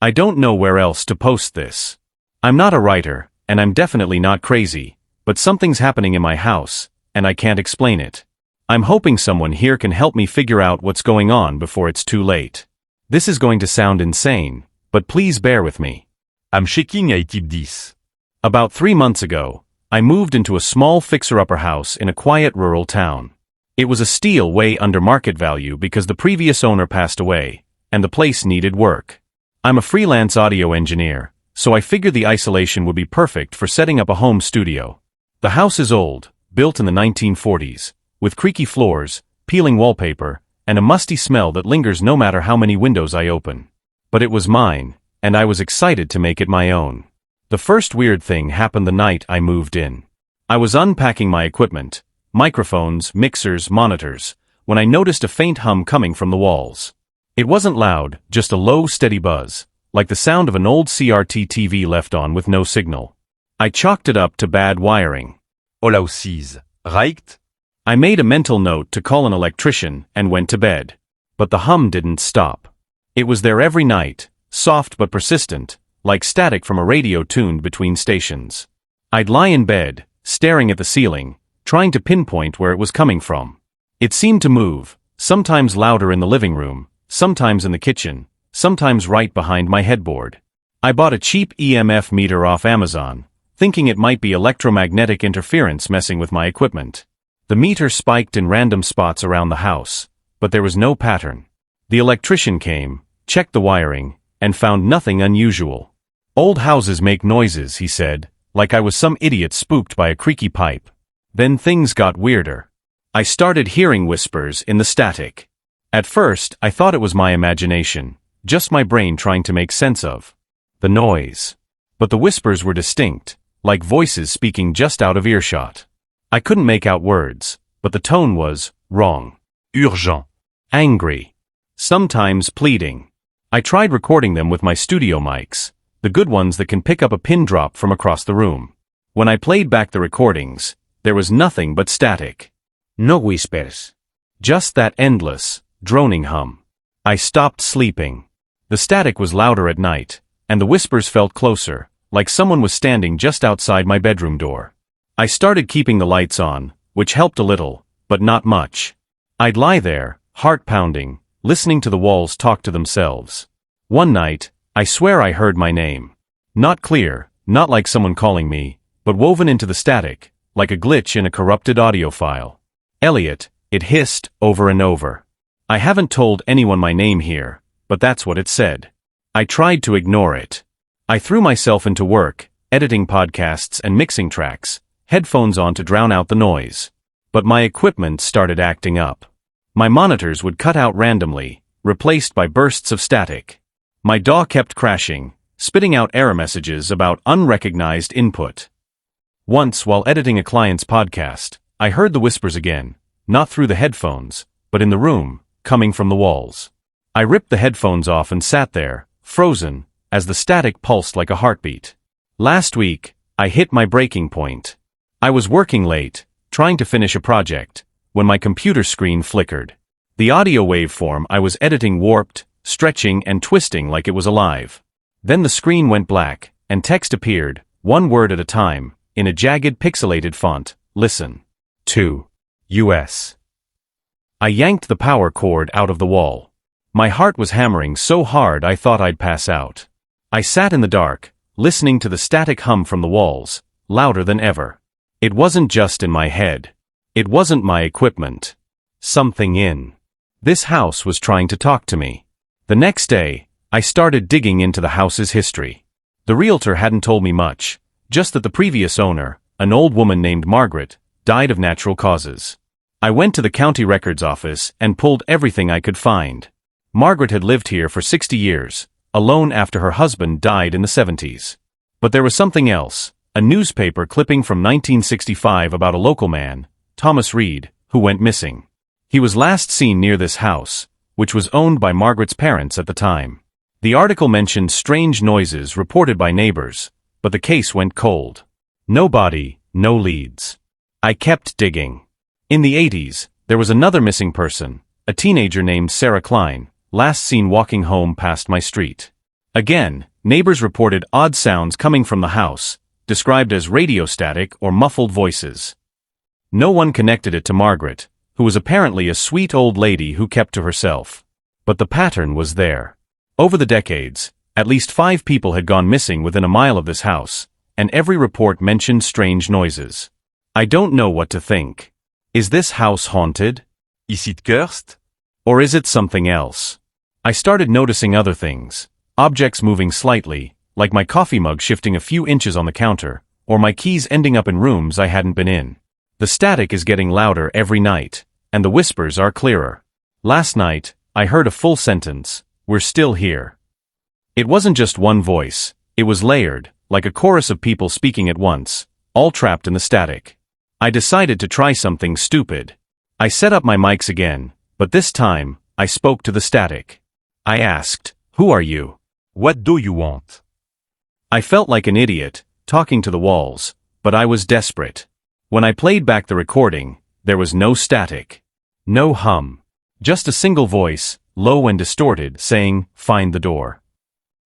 I don't know where else to post this. I'm not a writer, and I'm definitely not crazy, but something's happening in my house, and I can't explain it. I'm hoping someone here can help me figure out what's going on before it's too late. This is going to sound insane, but please bear with me. I'm checking I type 10. About 3 months ago, I moved into a small fixer-upper house in a quiet rural town. It was a steal way under market value because the previous owner passed away, and the place needed work. I'm a freelance audio engineer, so I figured the isolation would be perfect for setting up a home studio. The house is old, built in the 1940s, with creaky floors, peeling wallpaper, and a musty smell that lingers no matter how many windows I open. But it was mine, and I was excited to make it my own. The first weird thing happened the night I moved in. I was unpacking my equipment, microphones, mixers, monitors, when I noticed a faint hum coming from the walls. It wasn't loud, just a low, steady buzz, like the sound of an old CRT TV left on with no signal. I chalked it up to bad wiring. All sees, right? I made a mental note to call an electrician and went to bed. But the hum didn't stop. It was there every night, soft but persistent, like static from a radio tuned between stations. I'd lie in bed, staring at the ceiling, trying to pinpoint where it was coming from. It seemed to move, sometimes louder in the living room, sometimes in the kitchen, sometimes right behind my headboard. I bought a cheap EMF meter off Amazon, thinking it might be electromagnetic interference messing with my equipment. The meter spiked in random spots around the house, but there was no pattern. The electrician came, checked the wiring, and found nothing unusual. Old houses make noises, he said, like I was some idiot spooked by a creaky pipe. Then things got weirder. I started hearing whispers in the static. At first, I thought it was my imagination, just my brain trying to make sense of the noise. But the whispers were distinct, like voices speaking just out of earshot. I couldn't make out words, but the tone was wrong. Urgent. Angry. Sometimes pleading. I tried recording them with my studio mics, the good ones that can pick up a pin drop from across the room. When I played back the recordings, there was nothing but static. No whispers. Just that endless, droning hum. I stopped sleeping. The static was louder at night, and the whispers felt closer, like someone was standing just outside my bedroom door. I started keeping the lights on, which helped a little, but not much. I'd lie there, heart pounding, listening to the walls talk to themselves. One night, I swear I heard my name. Not clear, not like someone calling me, but woven into the static, like a glitch in a corrupted audio file. Elliot, it hissed over and over. I haven't told anyone my name here, but that's what it said. I tried to ignore it. I threw myself into work, editing podcasts and mixing tracks, headphones on to drown out the noise. But my equipment started acting up. My monitors would cut out randomly, replaced by bursts of static. My DAW kept crashing, spitting out error messages about unrecognized input. Once, while editing a client's podcast, I heard the whispers again, not through the headphones, but in the room, coming from the walls. I ripped the headphones off and sat there, frozen, as the static pulsed like a heartbeat. Last week, I hit my breaking point. I was working late, trying to finish a project, when my computer screen flickered. The audio waveform I was editing warped, stretching and twisting like it was alive. Then the screen went black, and text appeared, one word at a time, in a jagged pixelated font, listen. To. US. I yanked the power cord out of the wall. My heart was hammering so hard I thought I'd pass out. I sat in the dark, listening to the static hum from the walls, louder than ever. It wasn't just in my head. It wasn't my equipment. Something in this house was trying to talk to me. The next day, I started digging into the house's history. The realtor hadn't told me much, just that the previous owner, an old woman named Margaret, died of natural causes. I went to the county records office and pulled everything I could find. Margaret had lived here for 60 years, alone after her husband died in the 70s. But there was something else, a newspaper clipping from 1965 about a local man, Thomas Reed, who went missing. He was last seen near this house, which was owned by Margaret's parents at the time. The article mentioned strange noises reported by neighbors, but the case went cold. No body, no leads. I kept digging. In the 80s, there was another missing person, a teenager named Sarah Klein, last seen walking home past my street. Again, neighbors reported odd sounds coming from the house, described as radio static or muffled voices. No one connected it to Margaret, who was apparently a sweet old lady who kept to herself. But the pattern was there. Over the decades, at least 5 people had gone missing within a mile of this house, and every report mentioned strange noises. I don't know what to think. Is this house haunted? Is it cursed? Or is it something else? I started noticing other things. Objects moving slightly, like my coffee mug shifting a few inches on the counter, or my keys ending up in rooms I hadn't been in. The static is getting louder every night, and the whispers are clearer. Last night, I heard a full sentence, "We're still here." It wasn't just one voice, it was layered, like a chorus of people speaking at once, all trapped in the static. I decided to try something stupid. I set up my mics again, but this time, I spoke to the static. I asked, "Who are you?" What do you want? I felt like an idiot, talking to the walls, but I was desperate. When I played back the recording, there was no static. No hum. Just a single voice, low and distorted, saying, "Find the door."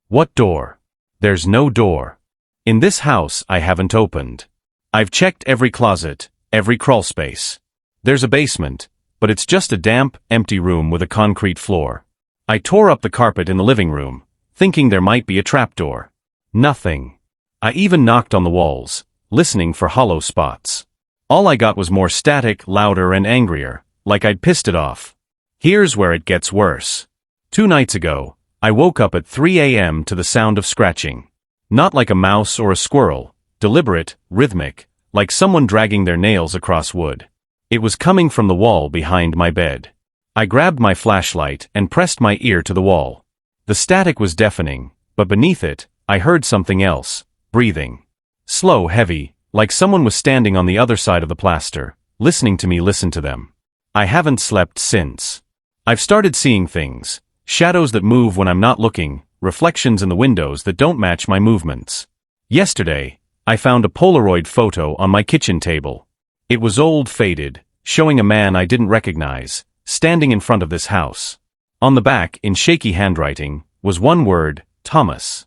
What door? There's no door. In this house I haven't opened. I've checked every closet, every crawlspace. There's a basement, but it's just a damp, empty room with a concrete floor. I tore up the carpet in the living room, thinking there might be a trapdoor. Nothing. I even knocked on the walls, listening for hollow spots. All I got was more static, louder and angrier, like I'd pissed it off. Here's where it gets worse. 2 nights ago, I woke up at 3 a.m. to the sound of scratching. Not like a mouse or a squirrel, deliberate, rhythmic, like someone dragging their nails across wood. It was coming from the wall behind my bed. I grabbed my flashlight and pressed my ear to the wall. The static was deafening, but beneath it, I heard something else, breathing. Slow, heavy, like someone was standing on the other side of the plaster, listening to me listen to them. I haven't slept since. I've started seeing things, shadows that move when I'm not looking, reflections in the windows that don't match my movements. Yesterday, I found a Polaroid photo on my kitchen table. It was old, faded, showing a man I didn't recognize, standing in front of this house. On the back, in shaky handwriting, was one word, Thomas.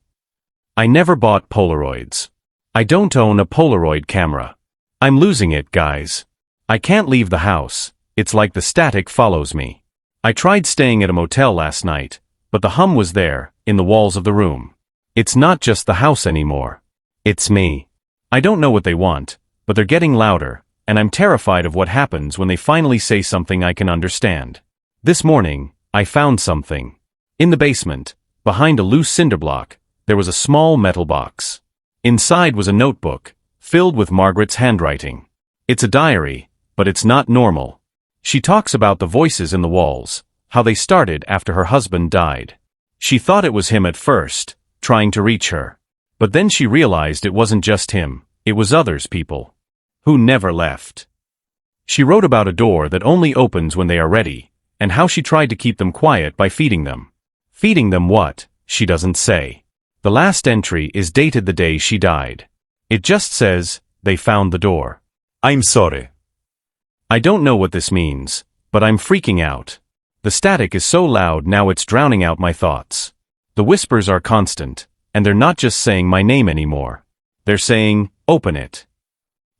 I never bought Polaroids. I don't own a Polaroid camera. I'm losing it, guys. I can't leave the house, it's like the static follows me. I tried staying at a motel last night, but the hum was there, in the walls of the room. It's not just the house anymore. It's me. I don't know what they want, but they're getting louder, and I'm terrified of what happens when they finally say something I can understand. This morning, I found something. In the basement, behind a loose cinder block, there was a small metal box. Inside was a notebook, filled with Margaret's handwriting. It's a diary, but it's not normal. She talks about the voices in the walls, how they started after her husband died. She thought it was him at first, trying to reach her. But then she realized it wasn't just him, it was others people. Who never left. She wrote about a door that only opens when they are ready, and how she tried to keep them quiet by feeding them. Feeding them what, she doesn't say. The last entry is dated the day she died. It just says, they found the door. I'm sorry. I don't know what this means, but I'm freaking out. The static is so loud now it's drowning out my thoughts. The whispers are constant, and they're not just saying my name anymore. They're saying, open it.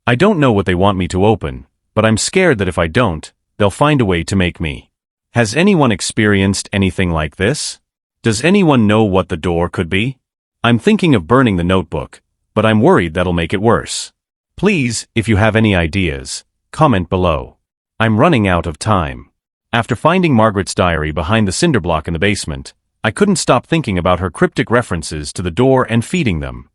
I don't know what they want me to open, but I'm scared that if I don't, they'll find a way to make me. Has anyone experienced anything like this? Does anyone know what the door could be? I'm thinking of burning the notebook, but I'm worried that'll make it worse. Please, if you have any ideas, comment below. I'm running out of time. After finding Margaret's diary behind the cinder block in the basement, I couldn't stop thinking about her cryptic references to the door and feeding them.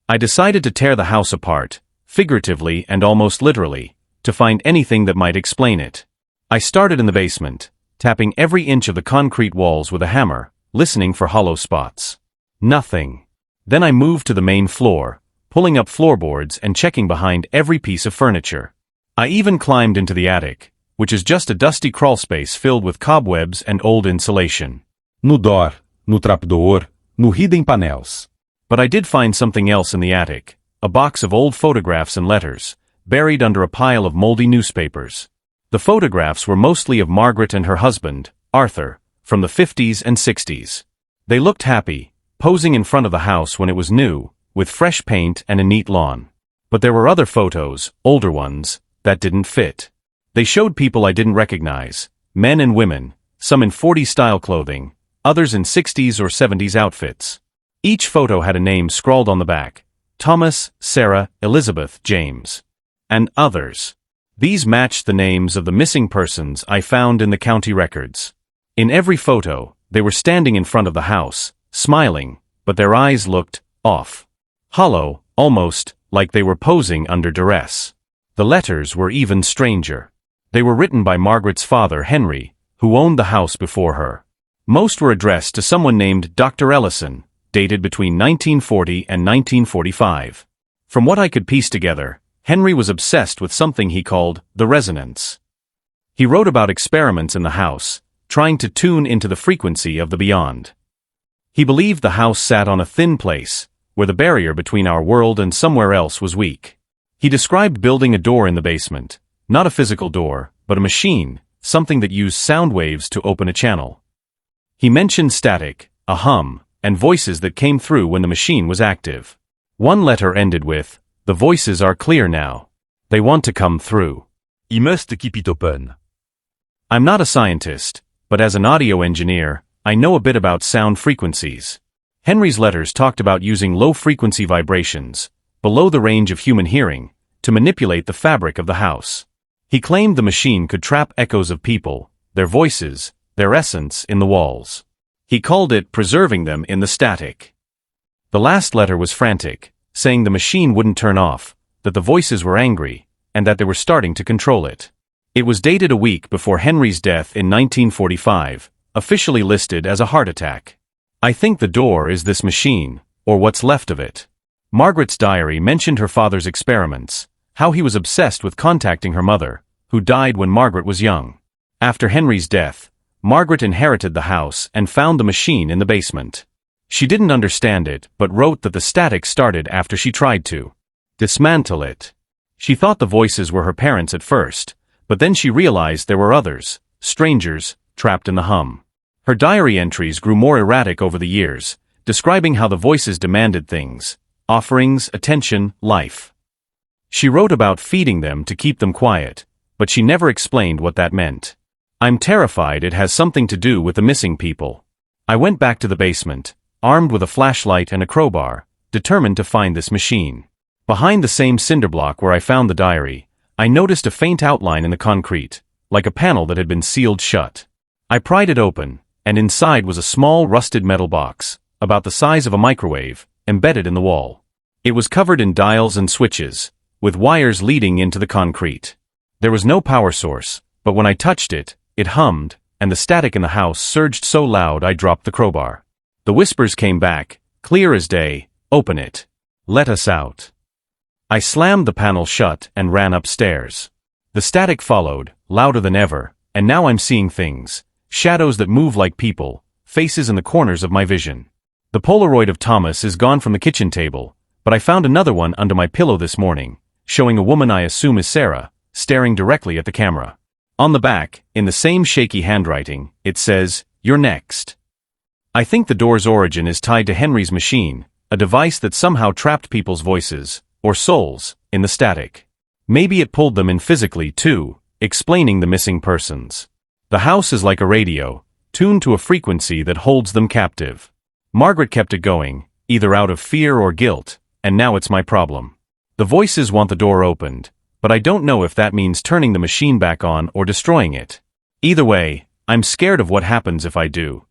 I decided to tear the house apart, figuratively and almost literally, to find anything that might explain it. I started in the basement, tapping every inch of the concrete walls with a hammer, listening for hollow spots. Nothing. Then I moved to the main floor, pulling up floorboards and checking behind every piece of furniture. I even climbed into the attic, which is just a dusty crawlspace filled with cobwebs and old insulation. No door, no trapdoor, no hidden panels. But I did find something else in the attic, a box of old photographs and letters, buried under a pile of moldy newspapers. The photographs were mostly of Margaret and her husband, Arthur, from the 50s and 60s. They looked happy, posing in front of the house when it was new, with fresh paint and a neat lawn. But there were other photos, older ones, that didn't fit. They showed people I didn't recognize, men and women, some in 40s style clothing, others in 60s or 70s outfits. Each photo had a name scrawled on the back: Thomas, Sarah, Elizabeth, James, and others. These matched the names of the missing persons I found in the county records. In every photo, they were standing in front of the house, smiling, but their eyes looked off. Hollow, almost like they were posing under duress. The letters were even stranger. They were written by Margaret's father, Henry, who owned the house before her. Most were addressed to someone named Dr. Ellison, dated between 1940 and 1945. From what I could piece together, Henry was obsessed with something he called the resonance. He wrote about experiments in the house, trying to tune into the frequency of the beyond. He believed the house sat on a thin place, where the barrier between our world and somewhere else was weak. He described building a door in the basement, not a physical door, but a machine, something that used sound waves to open a channel. He mentioned static, a hum, and voices that came through when the machine was active. One letter ended with, "The voices are clear now. They want to come through. I must keep it open." I'm not a scientist, but as an audio engineer, I know a bit about sound frequencies. Henry's letters talked about using low-frequency vibrations, below the range of human hearing, to manipulate the fabric of the house. He claimed the machine could trap echoes of people, their voices, their essence in the walls. He called it preserving them in the static. The last letter was frantic, saying the machine wouldn't turn off, that the voices were angry, and that they were starting to control it. It was dated a week before Henry's death in 1945, officially listed as a heart attack. I think the door is this machine, or what's left of it. Margaret's diary mentioned her father's experiments, how he was obsessed with contacting her mother, who died when Margaret was young. After Henry's death, Margaret inherited the house and found the machine in the basement. She didn't understand it, but wrote that the static started after she tried to dismantle it. She thought the voices were her parents at first, but then she realized there were others, strangers, trapped in the hum. Her diary entries grew more erratic over the years, describing how the voices demanded things, offerings, attention, life. She wrote about feeding them to keep them quiet, but she never explained what that meant. I'm terrified it has something to do with the missing people. I went back to the basement, armed with a flashlight and a crowbar, determined to find this machine. Behind the same cinder block where I found the diary, I noticed a faint outline in the concrete, like a panel that had been sealed shut. I pried it open, and inside was a small rusted metal box, about the size of a microwave, embedded in the wall. It was covered in dials and switches, with wires leading into the concrete. There was no power source, but when I touched it, it hummed, and the static in the house surged so loud I dropped the crowbar. The whispers came back, clear as day, "Open it. Let us out." I slammed the panel shut and ran upstairs. The static followed, louder than ever, and now I'm seeing things, shadows that move like people, faces in the corners of my vision. The Polaroid of Thomas is gone from the kitchen table, but I found another one under my pillow this morning, showing a woman I assume is Sarah, staring directly at the camera. On the back, in the same shaky handwriting, it says, "You're next." I think the door's origin is tied to Henry's machine, a device that somehow trapped people's voices, or souls, in the static. Maybe it pulled them in physically too, explaining the missing persons. The house is like a radio, tuned to a frequency that holds them captive. Margaret kept it going, either out of fear or guilt, and now it's my problem. The voices want the door opened, but I don't know if that means turning the machine back on or destroying it. Either way, I'm scared of what happens if I do.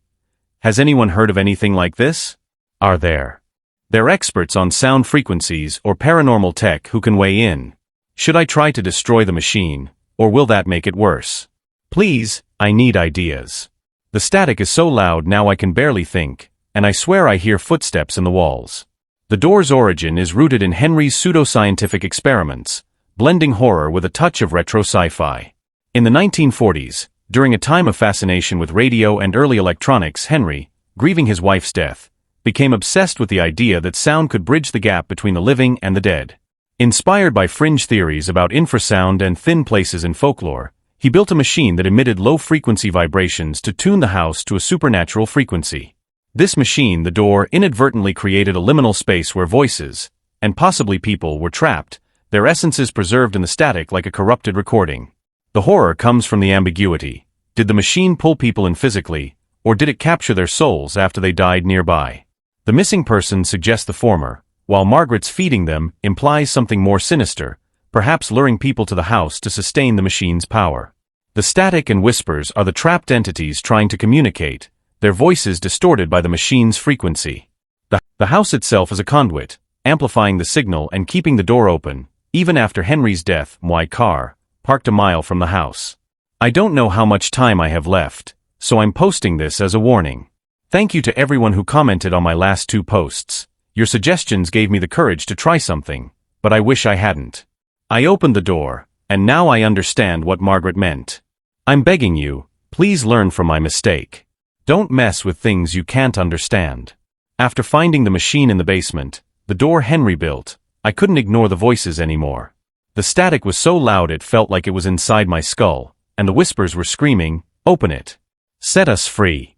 Has anyone heard of anything like this? Are there? They're experts on sound frequencies or paranormal tech who can weigh in. Should I try to destroy the machine, or will that make it worse? Please, I need ideas. The static is so loud now I can barely think, and I swear I hear footsteps in the walls. The door's origin is rooted in Henry's pseudoscientific experiments, blending horror with a touch of retro sci-fi. In the 1940s, during a time of fascination with radio and early electronics, Henry, grieving his wife's death, became obsessed with the idea that sound could bridge the gap between the living and the dead. Inspired by fringe theories about infrasound and thin places in folklore, he built a machine that emitted low-frequency vibrations to tune the house to a supernatural frequency. This machine, the door, inadvertently created a liminal space where voices, and possibly people, were trapped, their essences preserved in the static like a corrupted recording. The horror comes from the ambiguity. Did the machine pull people in physically, or did it capture their souls after they died nearby? The missing person suggests the former, while Margaret's feeding them implies something more sinister, perhaps luring people to the house to sustain the machine's power. The static and whispers are the trapped entities trying to communicate, their voices distorted by the machine's frequency. The house itself is a conduit, amplifying the signal and keeping the door open, even after Henry's death. My car, parked a mile from the house. I don't know how much time I have left, so I'm posting this as a warning. Thank you to everyone who commented on my last 2 posts. Your suggestions gave me the courage to try something, but I wish I hadn't. I opened the door, and now I understand what Margaret meant. I'm begging you, please learn from my mistake. Don't mess with things you can't understand. After finding the machine in the basement, the door Henry built, I couldn't ignore the voices anymore. The static was so loud it felt like it was inside my skull, and the whispers were screaming, "Open it. Set us free."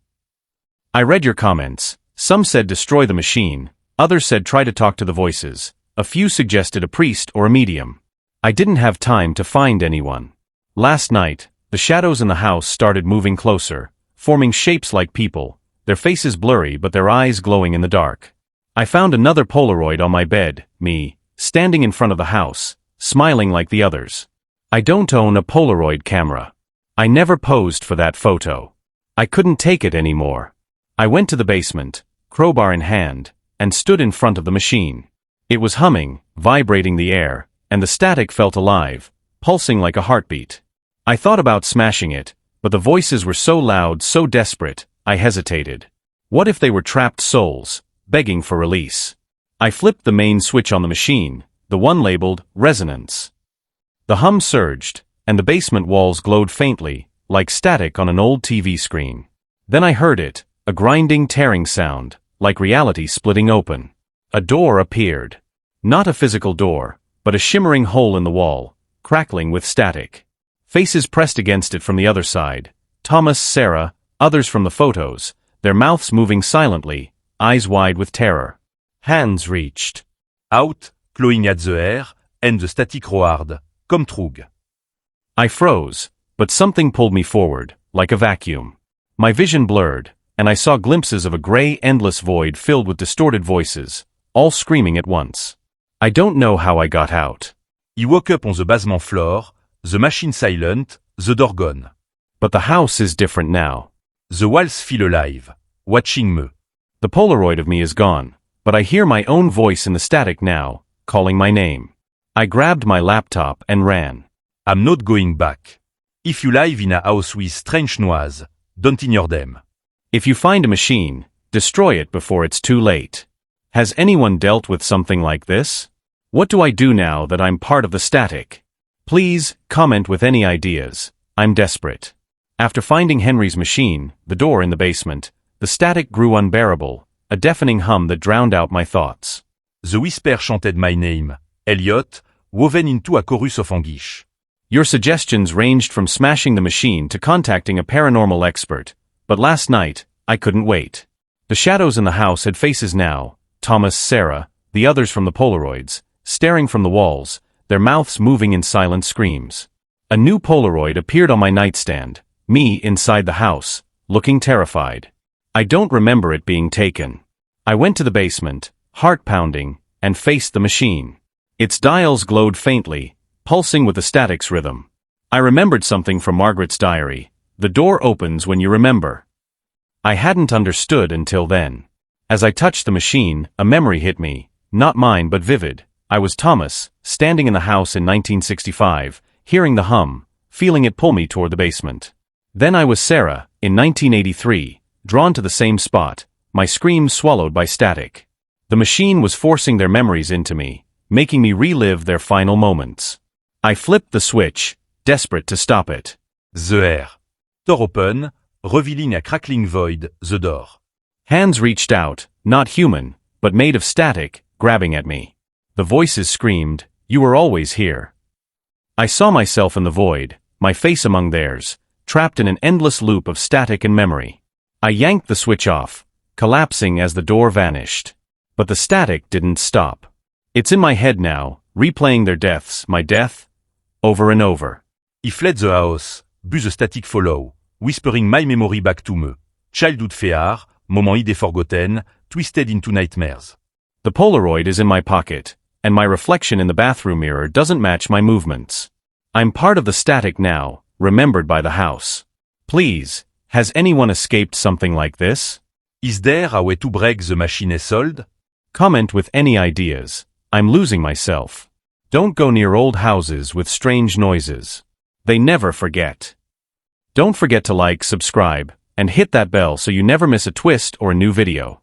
I read your comments. Some said destroy the machine, others said try to talk to the voices, a few suggested a priest or a medium. I didn't have time to find anyone. Last night, the shadows in the house started moving closer, forming shapes like people, their faces blurry but their eyes glowing in the dark. I found another Polaroid on my bed, me, standing in front of the house, smiling like the others. I don't own a Polaroid camera. I never posed for that photo. I couldn't take it anymore. I went to the basement, crowbar in hand, and stood in front of the machine. It was humming, vibrating the air, and the static felt alive, pulsing like a heartbeat. I thought about smashing it, but the voices were so loud, so desperate, I hesitated. What if they were trapped souls, begging for release? I flipped the main switch on the machine, the one labeled Resonance. The hum surged, and the basement walls glowed faintly, like static on an old TV screen. Then I heard it, a grinding, tearing sound, like reality splitting open. A door appeared. Not a physical door, but a shimmering hole in the wall, crackling with static. Faces pressed against it from the other side. Thomas, Sarah, others from the photos, their mouths moving silently, eyes wide with terror. Hands reached Out, clawing at the air, and the static roared, comme Trug. I froze, but something pulled me forward, like a vacuum. My vision blurred, and I saw glimpses of a gray, endless void filled with distorted voices, all screaming at once. I don't know how I got out. He woke up on the basement floor, the machine silent, the door gone. But the house is different now. The walls feel alive, watching me. The Polaroid of me is gone, but I hear my own voice in the static now, calling my name. I grabbed my laptop and ran. I'm not going back. If you live in a house with strange noise, don't ignore them. If you find a machine, destroy it before it's too late. Has anyone dealt with something like this? What do I do now that I'm part of the static? Please, comment with any ideas. I'm desperate. After finding Henry's machine, the door in the basement, the static grew unbearable, a deafening hum that drowned out my thoughts. The whisper chanted my name, Elliot, woven into a chorus of anguish. Your suggestions ranged from smashing the machine to contacting a paranormal expert, but last night, I couldn't wait. The shadows in the house had faces now, Thomas, Sarah, the others from the Polaroids, staring from the walls, their mouths moving in silent screams. A new Polaroid appeared on my nightstand, me inside the house, looking terrified. I don't remember it being taken. I went to the basement, heart pounding, and faced the machine. Its dials glowed faintly, pulsing with the static's rhythm. I remembered something from Margaret's diary. The door opens when you remember. I hadn't understood until then. As I touched the machine, a memory hit me, not mine but vivid. I was Thomas, standing in the house in 1965, hearing the hum, feeling it pull me toward the basement. Then I was Sarah, in 1983, drawn to the same spot, my screams swallowed by static. The machine was forcing their memories into me, making me relive their final moments. I flipped the switch, desperate to stop it. The air. Door open, revealing a crackling void, the door. Hands reached out, not human, but made of static, grabbing at me. The voices screamed, "You were always here." I saw myself in the void, my face among theirs, trapped in an endless loop of static and memory. I yanked the switch off, collapsing as the door vanished. But the static didn't stop. It's in my head now, replaying their deaths, my death, over and over. He fled the house, but the static follow, whispering my memory back to me. Childhood fear, moment idée forgotten, twisted into nightmares. The Polaroid is in my pocket, and my reflection in the bathroom mirror doesn't match my movements. I'm part of the static now, remembered by the house. Please, has anyone escaped something like this? Is there a way to break the machine sold? Comment with any ideas. I'm losing myself. Don't go near old houses with strange noises. They never forget. Don't forget to like, subscribe, and hit that bell so you never miss a twist or a new video.